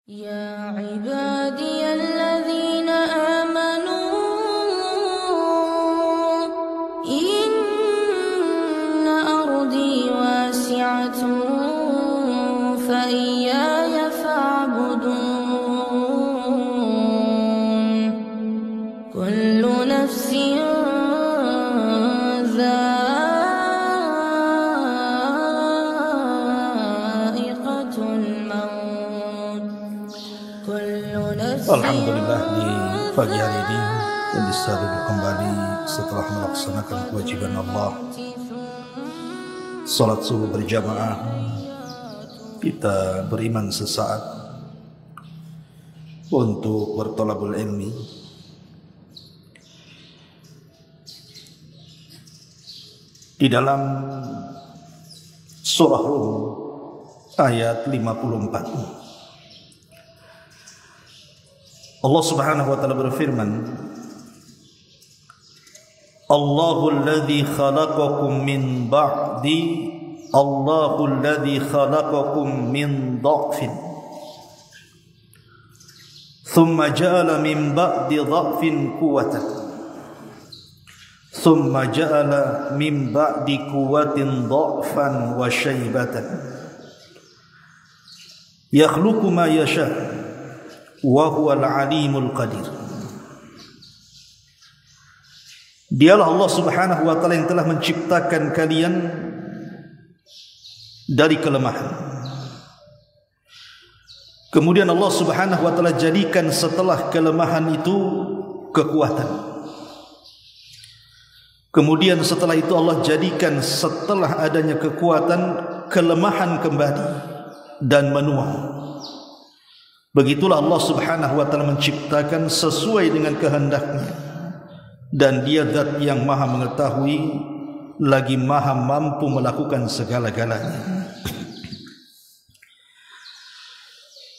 يا عبادي الذين آمنوا إن أرضي واسعة فإياي فاعبدون كل نفس ذائقة الموت Alhamdulillah, di pagi hari ini bisa duduk kembali setelah melaksanakan kewajiban Allah salat subuh berjamaah. Kita beriman sesaat untuk bertolabul ilmi. Di dalam surah Rum ayat 54, Allah Subhanahu wa taala berfirman, Allahul ladzi khalaqakum min ba'di Allahul ladzi khalaqakum min dha'fin thumma ja'ala min ba'di dha'fin quwwatan thumma ja'ala min ba'di quwwatin dha'fan wa syaibatan yakhluqu ma yasha' wa huwal alimul qadir. Dialah Allah Subhanahu wa taala yang telah menciptakan kalian dari kelemahan. Kemudian Allah Subhanahu wa taala jadikan setelah kelemahan itu kekuatan. Kemudian setelah itu Allah jadikan setelah adanya kekuatan kelemahan kembali dan menua. Begitulah Allah Subhanahu wa taala menciptakan sesuai dengan kehendaknya, dan Dia zat yang maha mengetahui lagi maha mampu melakukan segala-galanya.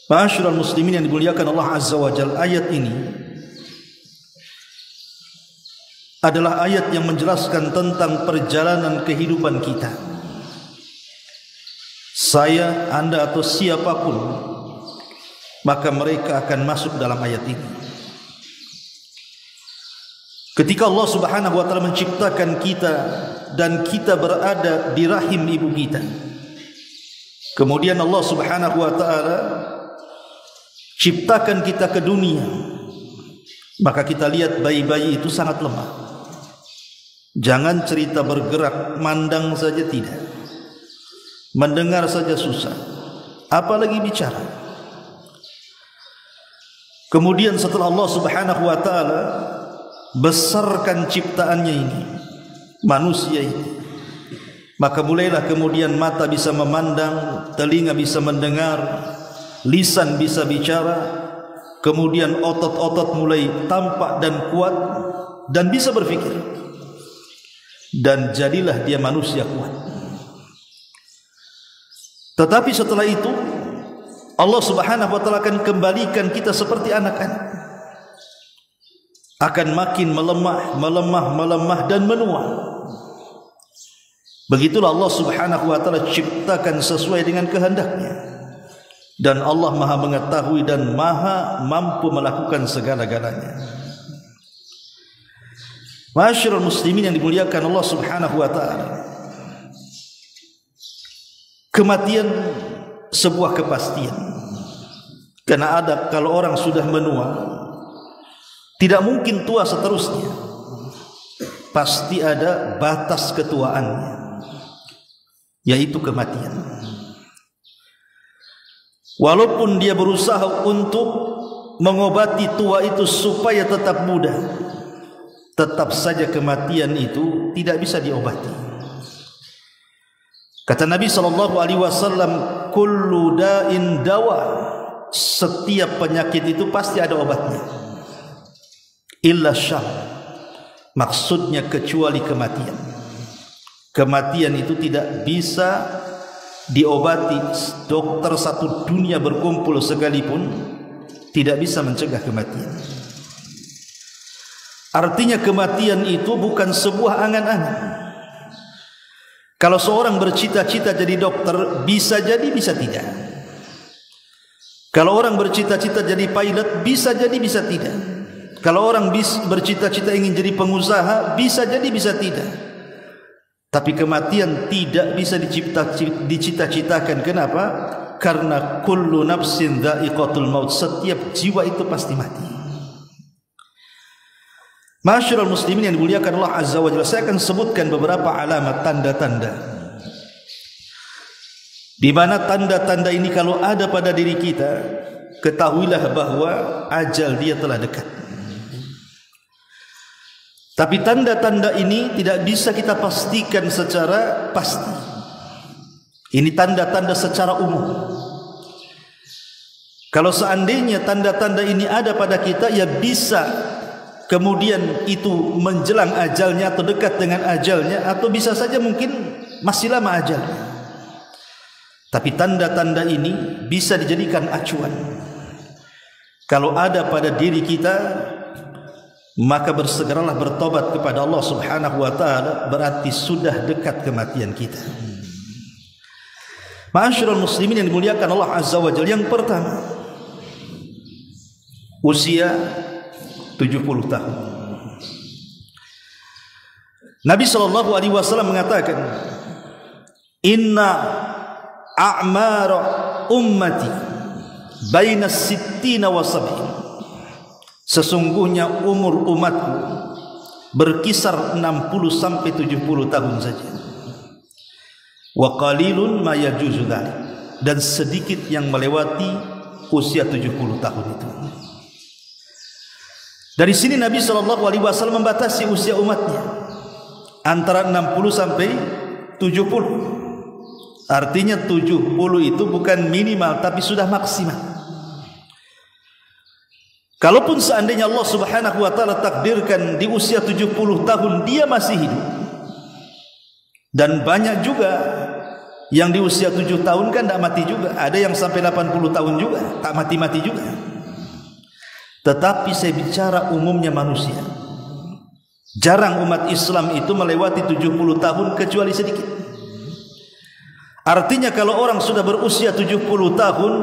Ma'asyiral muslimin yang dimuliakan Allah Azza wa Jalla, ayat ini adalah ayat yang menjelaskan tentang perjalanan kehidupan kita. Saya, Anda atau siapapun, maka mereka akan masuk dalam ayat ini. Ketika Allah Subhanahu wa taala menciptakan kita dan kita berada di rahim ibu kita, kemudian Allah Subhanahu wa taala ciptakan kita ke dunia, maka kita lihat bayi-bayi itu sangat lemah. Jangan cerita bergerak, mandang saja tidak, mendengar saja susah, apalagi bicara. Kemudian setelah Allah Subhanahu wa taala besarkan ciptaannya ini, manusia ini, maka mulailah kemudian mata bisa memandang, telinga bisa mendengar, lisan bisa bicara, kemudian otot-otot mulai tampak dan kuat dan bisa berpikir, dan jadilah dia manusia kuat. Tetapi setelah itu Allah Subhanahu wa taala akan kembalikan kita seperti anak-anak, akan makin melemah dan menua. Begitulah Allah Subhanahu wa taala ciptakan sesuai dengan kehendaknya, dan Allah maha mengetahui dan maha mampu melakukan segala-galanya. Ma'asyiral muslimin yang dimuliakan Allah Subhanahu wa taala, kematian sebuah kepastian. Karena kalau orang sudah menua, tidak mungkin tua seterusnya. Pasti ada batas ketuaannya, yaitu kematian. Walaupun dia berusaha untuk mengobati tua itu supaya tetap muda, tetap saja kematian itu tidak bisa diobati. Kata Nabi SAW, kullu da'in dawa, setiap penyakit itu pasti ada obatnya, illa syam, maksudnya kecuali kematian. Kematian itu tidak bisa diobati. Dokter satu dunia berkumpul sekalipun tidak bisa mencegah kematian. Artinya kematian itu bukan sebuah angan-angan. Kalau seorang bercita-cita jadi dokter, bisa jadi bisa tidak. Kalau orang bercita-cita jadi pilot, bisa jadi bisa tidak. Kalau orang bercita-cita ingin jadi pengusaha, bisa jadi bisa tidak. Tapi kematian tidak bisa dicita-citakan. Kenapa? Karena kullu nafsin dha'iqatul maut. Setiap jiwa itu pasti mati. Ma'asyiral muslimin yang dimuliakan Allah Azza wa Jalla, saya akan sebutkan beberapa alamat, tanda-tanda, di mana tanda-tanda ini kalau ada pada diri kita, ketahuilah bahwa ajal dia telah dekat. Tapi tanda-tanda ini tidak bisa kita pastikan secara pasti. Ini tanda-tanda secara umum. Kalau seandainya tanda-tanda ini ada pada kita, ya bisa kemudian itu menjelang ajalnya atau dekat dengan ajalnya, atau bisa saja mungkin masih lama ajalnya. Tapi tanda-tanda ini bisa dijadikan acuan. Kalau ada pada diri kita, maka bersegeralah bertobat kepada Allah Subhanahu wa taala, berarti sudah dekat kematian kita. Ma'asyiral muslimin yang dimuliakan Allah Azza wa Jalla, yang pertama, usia 70 tahun. Nabi sallallahu alaihi wasallam mengatakan, "Inna a'mar ummati baina sittina wa sab'in." Sesungguhnya umur umatku berkisar 60 sampai 70 tahun saja. Wa qalilun ma yajuzu dzalik, dan sedikit yang melewati usia 70 tahun itu. Dari sini Nabi SAW membatasi usia umatnya antara 60 sampai 70. Artinya 70 itu bukan minimal, tapi sudah maksimal. Kalaupun seandainya Allah Subhanahu wa taala takdirkan di usia 70 tahun dia masih hidup, dan banyak juga yang di usia 7 tahun kan tak mati juga, ada yang sampai 80 tahun juga tak mati-mati juga. Tetapi saya bicara umumnya manusia. Jarang umat Islam itu melewati 70 tahun kecuali sedikit. Artinya kalau orang sudah berusia 70 tahun,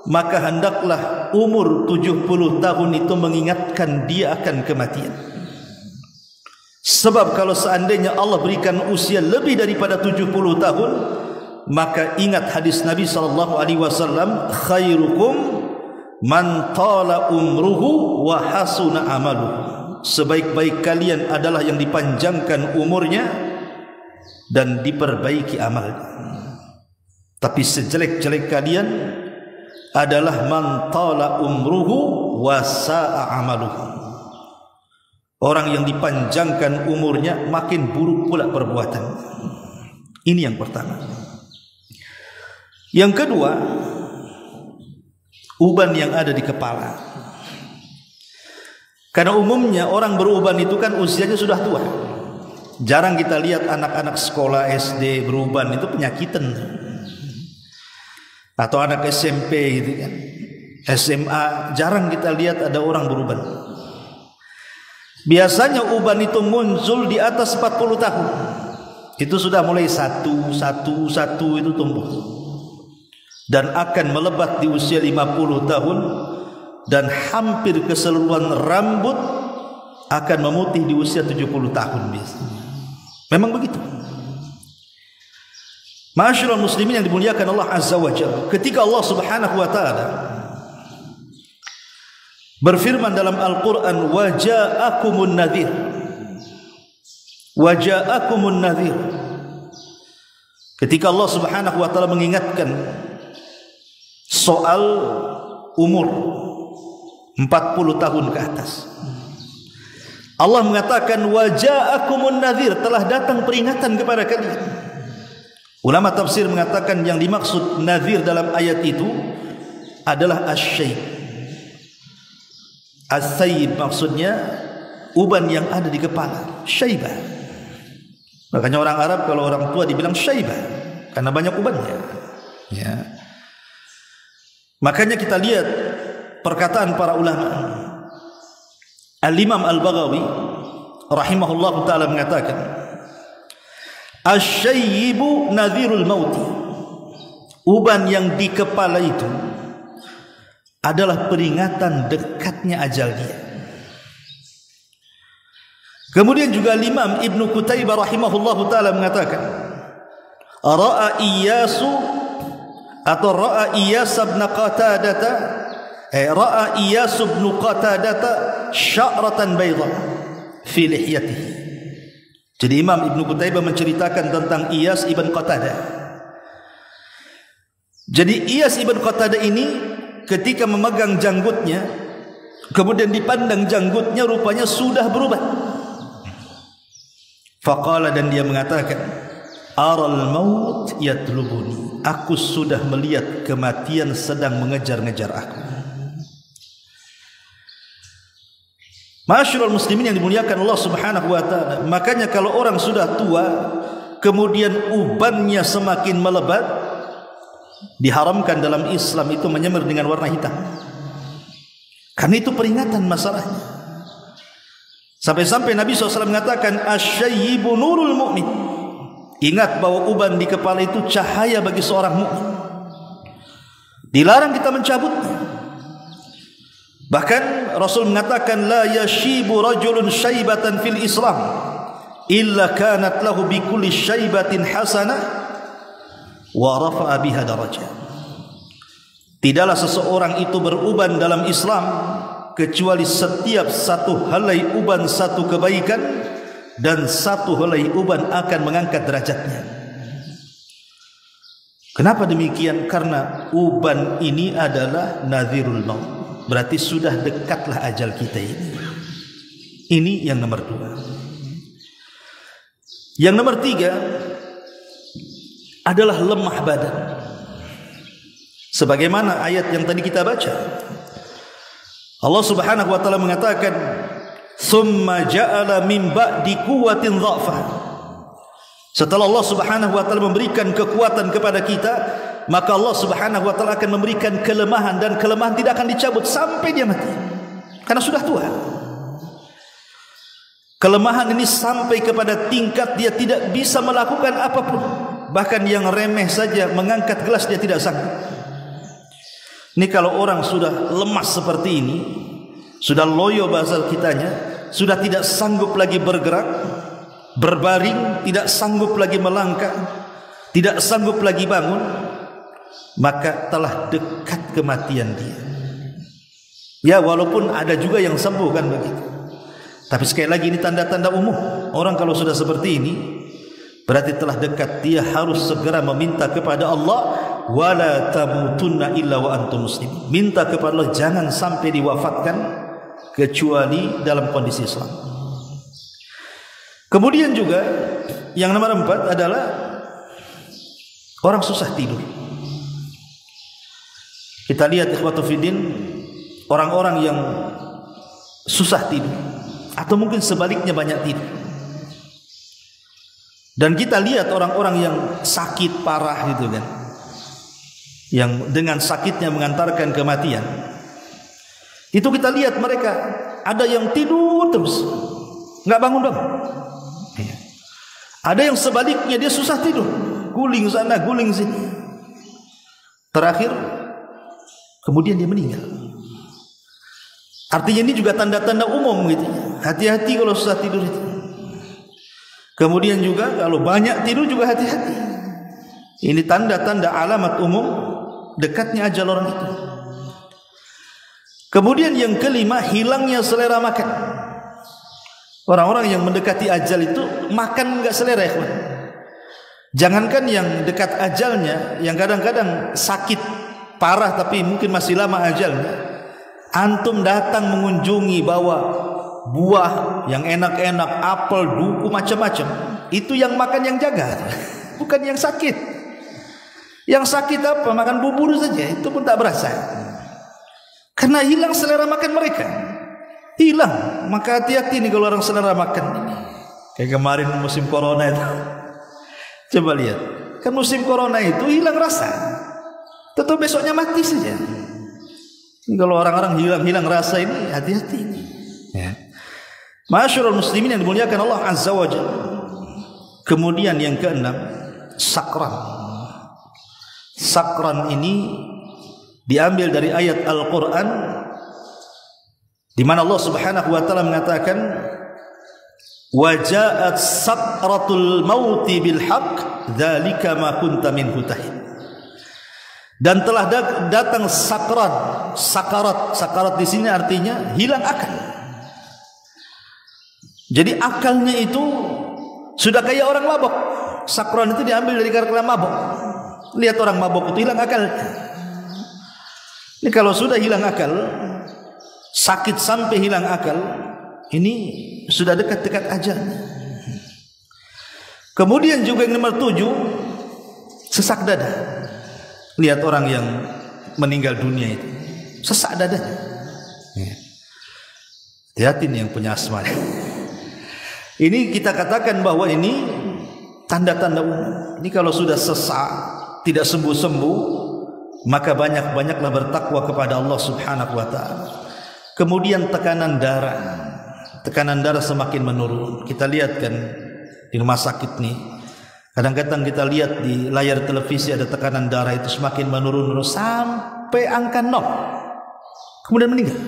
maka hendaklah umur 70 tahun itu mengingatkan dia akan kematian. Sebab kalau seandainya Allah berikan usia lebih daripada 70 tahun, maka ingat hadis Nabi SAW, khairukum man tala umruhu wa hasuna amaluhu. Sebaik-baik kalian adalah yang dipanjangkan umurnya dan diperbaiki amalnya. Tapi sejelek-jelek kalian adalah man tala umruhu wa sa'a amaluhu. Orang yang dipanjangkan umurnya makin buruk pula perbuatan. Ini yang pertama. Yang kedua, uban yang ada di kepala. Karena umumnya orang beruban itu kan usianya sudah tua. Jarang kita lihat anak-anak sekolah SD beruban, itu penyakitan. Atau anak SMP gitu kan, SMA, jarang kita lihat ada orang beruban. Biasanya uban itu muncul di atas 40 tahun. Itu sudah mulai satu itu tumbuh, dan akan melebat di usia 50 tahun, dan hampir keseluruhan rambut akan memutih di usia 70 tahun biasanya. Memang begitu. Ma'asyiral muslimin yang dimuliakan Allah Azza wa Jalla, ketika Allah Subhanahu wa taala berfirman dalam Al-Qur'an, wa ja'akumun nadhir, wa ja'akumun nadhir, ketika Allah Subhanahu wa taala mengingatkan soal umur 40 tahun ke atas, Allah mengatakan wa ja'akumun nadhir, telah datang peringatan kepada kalian. Ulama tafsir mengatakan yang dimaksud nadhir dalam ayat itu adalah asy-syaib. As-sayyib maksudnya uban yang ada di kepala, syaibah. Makanya orang Arab kalau orang tua dibilang syaibah karena banyak ubannya. Ya. Makanya kita lihat perkataan para ulama. Al-Imam Al-Baghawi rahimahullah taala mengatakan, asy-syaibu nadhirul mauti. Uban yang di kepala itu adalah peringatan dekatnya ajal dia. Kemudian juga Imam Ibnu Qutaibah rahimahullahu taala mengatakan, ra'a Iyasu atau ra'a Iyas bin Qatadah ra'a Iyas bin Qatadah sya'ratan bayda fi lihyatihi. Jadi Imam Ibnu Qutaibah menceritakan tentang Iyas ibn Qatadah. Jadi Iyas ibn Qatadah ini ketika memegang janggutnya, kemudian dipandang janggutnya rupanya sudah berubah. Faqala, dan dia mengatakan, aral maut yatlubuni, aku sudah melihat kematian sedang mengejar-ngejar aku. Ma'asyiral muslimin yang dimuliakan Allah Subhanahu wa taala, makanya kalau orang sudah tua kemudian ubannya semakin melebat, diharamkan dalam Islam itu menyemir dengan warna hitam. Karena itu peringatan masalahnya. Sampai-sampai Nabi SAW mengatakan, asyayyibu nurul mu'min. Ingat bahwa uban di kepala itu cahaya bagi seorang mukmin. Dilarang kita mencabutnya. Bahkan Rasul mengatakan, la yashibu rajulun syaibatan fil Islam illa kanat lahu bi kulli syaibatin hasanah wa rafa'a biha darajah. Tidaklah seseorang itu beruban dalam Islam kecuali setiap satu helai uban satu kebaikan, dan satu helai uban akan mengangkat derajatnya. Kenapa demikian? Karena uban ini adalah nadhirul maut. Berarti sudah dekatlah ajal kita ini. Ini yang nomor 2. Yang nomor 3 adalah lemah badan. Sebagaimana ayat yang tadi kita baca, Allah Subhanahu wa taala mengatakan, "Tsumma ja'ala min ba'di quwwatin dha'fa." Setelah Allah Subhanahu wa taala memberikan kekuatan kepada kita, maka Allah Subhanahu wa taala akan memberikan kelemahan, dan kelemahan tidak akan dicabut sampai dia mati. Karena sudah tua. Kelemahan ini sampai kepada tingkat dia tidak bisa melakukan apapun. Bahkan yang remeh saja, mengangkat gelas dia tidak sanggup. Ini kalau orang sudah lemas seperti ini, sudah loyo bahasa kitanya, sudah tidak sanggup lagi bergerak, berbaring, tidak sanggup lagi melangkah, tidak sanggup lagi bangun, maka telah dekat kematian dia. Ya, walaupun ada juga yang sembuh kan begitu. Tapi sekali lagi ini tanda-tanda umum. Orang kalau sudah seperti ini berarti telah dekat. Dia harus segera meminta kepada Allah, wala tamutunna illa wa antum muslimin. Minta kepada Allah jangan sampai diwafatkan kecuali dalam kondisi Islam. Kemudian juga yang nomor 4 adalah orang susah tidur. Kita lihat ikhwatu fiddin, orang-orang yang susah tidur, atau mungkin sebaliknya banyak tidur. Dan kita lihat orang-orang yang sakit parah gitu kan, yang dengan sakitnya mengantarkan kematian. Itu kita lihat mereka ada yang tidur terus, nggak bangun-bangun. Ada yang sebaliknya, dia susah tidur, guling sana, guling sini. Terakhir kemudian dia meninggal. Artinya ini juga tanda-tanda umum gitu. Hati-hati kalau susah tidur itu. Kemudian juga kalau banyak tidur juga hati-hati. Ini tanda-tanda alamat umum dekatnya ajal orang itu. Kemudian yang kelima, hilangnya selera makan. Orang-orang yang mendekati ajal itu makan enggak selera, ya. Jangankan yang dekat ajalnya, yang kadang-kadang sakit parah tapi mungkin masih lama ajalnya. Antum datang mengunjungi, bawa buah yang enak-enak, apel, duku, macam-macam. Itu yang makan yang jaga, bukan yang sakit. Yang sakit apa? Makan bubur saja, itu pun tak berasa. Karena hilang selera makan mereka. Hilang. Maka hati-hati nih kalau orang selera makan. Kayak kemarin musim corona itu. Coba lihat. Kan musim corona itu hilang rasa. Tentu besoknya mati saja. Kalau orang-orang hilang rasa ini, hati-hati. Ya. Ma'asyiral muslimin yang dimuliakan Allah Azza wa Jalla. Kemudian yang keenam, sakran. Sakran ini diambil dari ayat Al-Quran di mana Allah Subhanahu wa taala mengatakan wa ja'at sakratul mauti bil haqq dzalika ma kunta minhu tahid. Dan telah datang sakarat di sini artinya hilang akal. Jadi akalnya itu sudah kayak orang mabok. Sakran itu diambil dari kata mabok. Lihat orang mabok itu hilang akal. Ini kalau sudah hilang akal, sakit sampai hilang akal, ini sudah dekat-dekat ajal. Kemudian juga yang nomor 7, sesak dada. Lihat orang yang meninggal dunia itu, sesak dada. Hati-hati nih yang punya asma. Ini kita katakan bahwa ini tanda-tanda umum. Ini kalau sudah sesak, tidak sembuh-sembuh, maka banyak-banyaklah bertakwa kepada Allah Subhanahu wa taala. Kemudian tekanan darah semakin menurun. Kita lihat kan di rumah sakit nih, kadang-kadang kita lihat di layar televisi ada tekanan darah itu semakin menurun sampai angka 0, kemudian meninggal.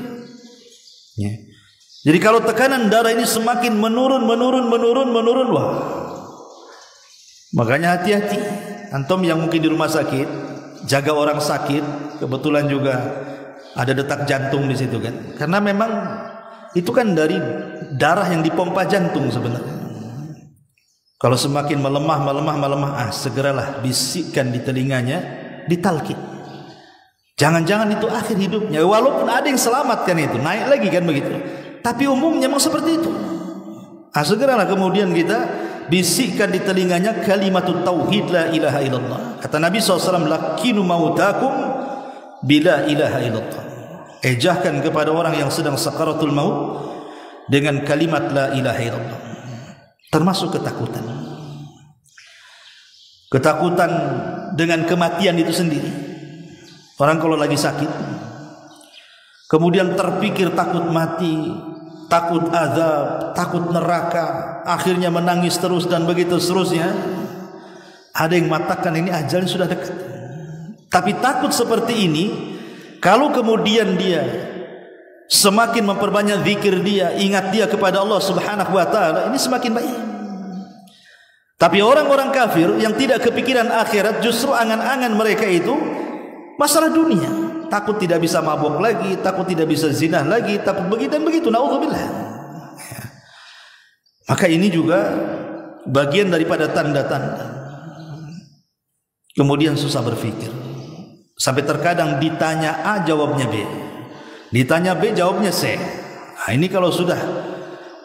Ya. Jadi kalau tekanan darah ini semakin menurun, wah, makanya hati-hati. Antum yang mungkin di rumah sakit, jaga orang sakit, kebetulan juga ada detak jantung di situ kan, karena memang itu kan dari darah yang dipompa jantung sebenarnya. Kalau semakin melemah, segeralah bisikkan di telinganya, ditalkin. Jangan-jangan itu akhir hidupnya. Walaupun ada yang selamatkan itu, naik lagi kan begitu. Tapi umumnya memang seperti itu. Segeralah kemudian kita bisikkan di telinganya kalimatut tauhid la ilaha illallah. Kata Nabi SAW, lakinu mautakum bila ilaha illallah. Ejahkan kepada orang yang sedang sakaratul maut dengan kalimat la ilaha illallah. Termasuk ketakutan. Ketakutan dengan kematian itu sendiri. Orang kalau lagi sakit, kemudian terpikir takut mati, takut azab, takut neraka, akhirnya menangis terus dan begitu seterusnya. Ada yang mengatakan ini ajalnya sudah dekat. Tapi takut seperti ini, kalau kemudian dia semakin memperbanyak zikir dia, ingat dia kepada Allah Subhanahu wa taala, ini semakin baik. Tapi orang-orang kafir yang tidak kepikiran akhirat, justru angan-angan mereka itu masalah dunia. Takut tidak bisa mabuk lagi, takut tidak bisa zina lagi, takut begitu dan begitu. Naudzubillah. Maka ini juga bagian daripada tanda-tanda. Kemudian susah berpikir. Sampai terkadang ditanya A jawabnya B, ditanya B jawabnya C. Nah, ini kalau sudah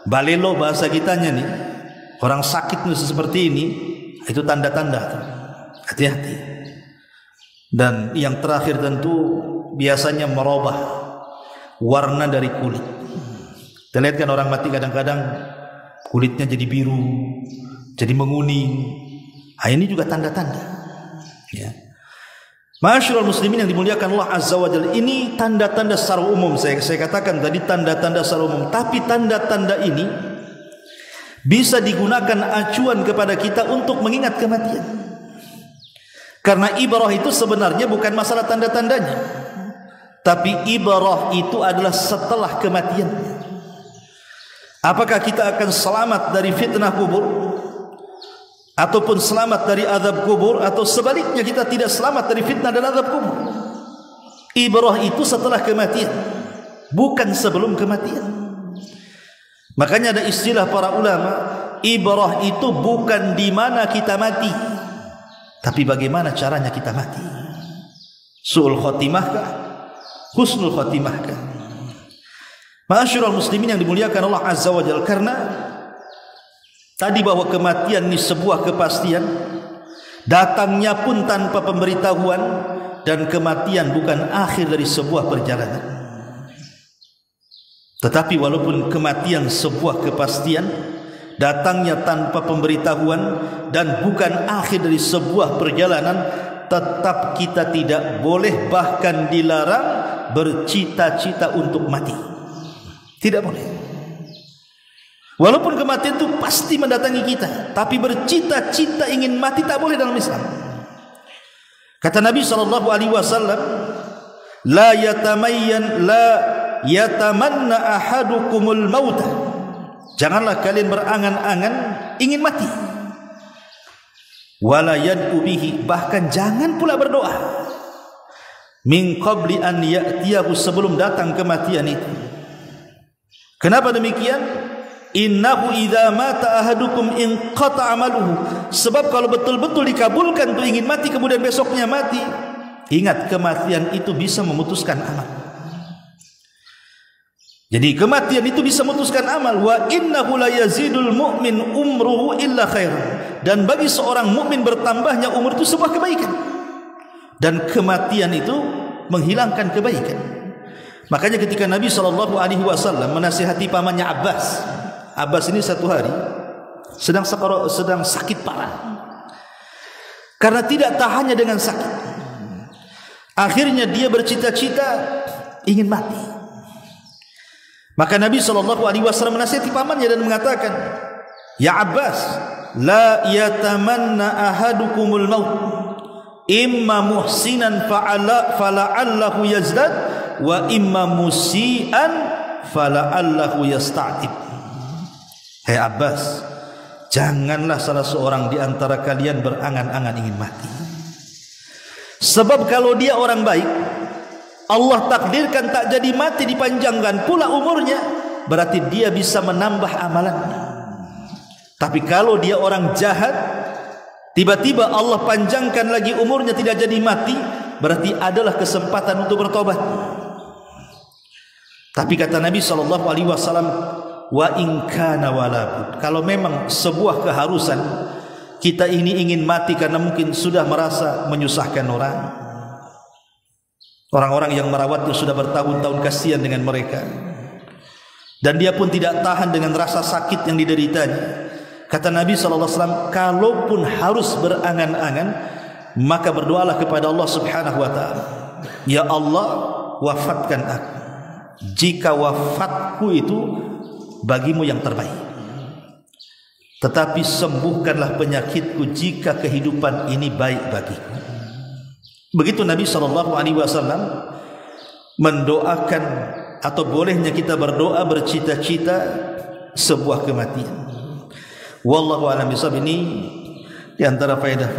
balelo bahasa kitanya nih, orang sakit seperti ini, itu tanda-tanda. Hati-hati. Dan yang terakhir tentu biasanya merubah warna dari kulit. Kita lihat kan orang mati kadang-kadang kulitnya jadi biru, jadi menguning. Nah, ini juga tanda-tanda. Ya. Ma'asyiral muslimin yang dimuliakan Allah Azza wa Jalla, ini tanda-tanda secara umum. Saya katakan tadi tanda-tanda secara umum, tapi tanda-tanda ini bisa digunakan acuan kepada kita untuk mengingat kematian. Karena ibrah itu sebenarnya bukan masalah tanda-tandanya, tapi ibrah itu adalah setelah kematian. Apakah kita akan selamat dari fitnah kubur, ataupun selamat dari azab kubur, atau sebaliknya kita tidak selamat dari fitnah dan azab kubur? Ibrah itu setelah kematian, bukan sebelum kematian. Makanya ada istilah para ulama, ibrah itu bukan di mana kita mati, tapi bagaimana caranya kita mati. Su'ul khotimahkah, husnul khotimahkah? Ma'asyiral muslimin yang dimuliakan Allah Azza wa Jalla, karena tadi bahwa kematian ini sebuah kepastian, datangnya pun tanpa pemberitahuan, dan kematian bukan akhir dari sebuah perjalanan. Tetapi walaupun kematian sebuah kepastian, datangnya tanpa pemberitahuan, dan bukan akhir dari sebuah perjalanan, tetap kita tidak boleh, bahkan dilarang bercita-cita untuk mati. Tidak boleh. Walaupun kematian itu pasti mendatangi kita, tapi bercita-cita ingin mati tak boleh dalam Islam. Kata Nabi SAW, la yatamanna ahadukumul mauta. Janganlah kalian berangan-angan ingin mati. Wala yad'u bihi, bahkan jangan pula berdoa min qabli an ya'tiyahu, sebelum datang kematian itu. Kenapa demikian? Innahu idza mata ahadukum inqata amaluhu, sebab kalau betul-betul dikabulkan tuh ingin mati kemudian besoknya mati, ingat kematian itu bisa memutuskan amal. Jadi kematian itu bisa memutuskan amal. Wa innahu la yazidul mu'min umruhu illa khairan, dan bagi seorang mukmin bertambahnya umur itu sebuah kebaikan, dan kematian itu menghilangkan kebaikan. Makanya ketika Nabi SAW menasihati pamannya Abbas ini satu hari sedang sakit parah, karena tidak tahannya dengan sakit, akhirnya dia bercita-cita ingin mati. Maka Nabi SAW menasihati pamannya dan mengatakan, ya Abbas, la yatamanna ahadukumul maut, imma muhsinan fala'allahu yazdad, wa imma musian fala'allahu yasta'tib. Hai Abbas, janganlah salah seorang di antara kalian berangan-angan ingin mati. Sebab kalau dia orang baik, Allah takdirkan tak jadi mati, dipanjangkan pula umurnya, berarti dia bisa menambah amalannya. Tapi kalau dia orang jahat, tiba-tiba Allah panjangkan lagi umurnya, tidak jadi mati, berarti adalah kesempatan untuk bertobat. Tapi kata Nabi SAW, wa in kana walabud, kalau memang sebuah keharusan kita ini ingin mati karena mungkin sudah merasa menyusahkan orang-orang yang merawatnya sudah bertahun-tahun, kasihan dengan mereka, dan dia pun tidak tahan dengan rasa sakit yang dideritanya. Kata Nabi SAW, kalaupun harus berangan-angan, maka berdoalah kepada Allah Subhanahu wa ta'ala, ya Allah, wafatkan aku jika wafatku itu bagimu yang terbaik, tetapi sembuhkanlah penyakitku jika kehidupan ini baik bagiku. Begitu Nabi SAW mendoakan, atau bolehnya kita berdoa bercita-cita sebuah kematian. Wallahu a'lam bishawab. Ini di antara faedah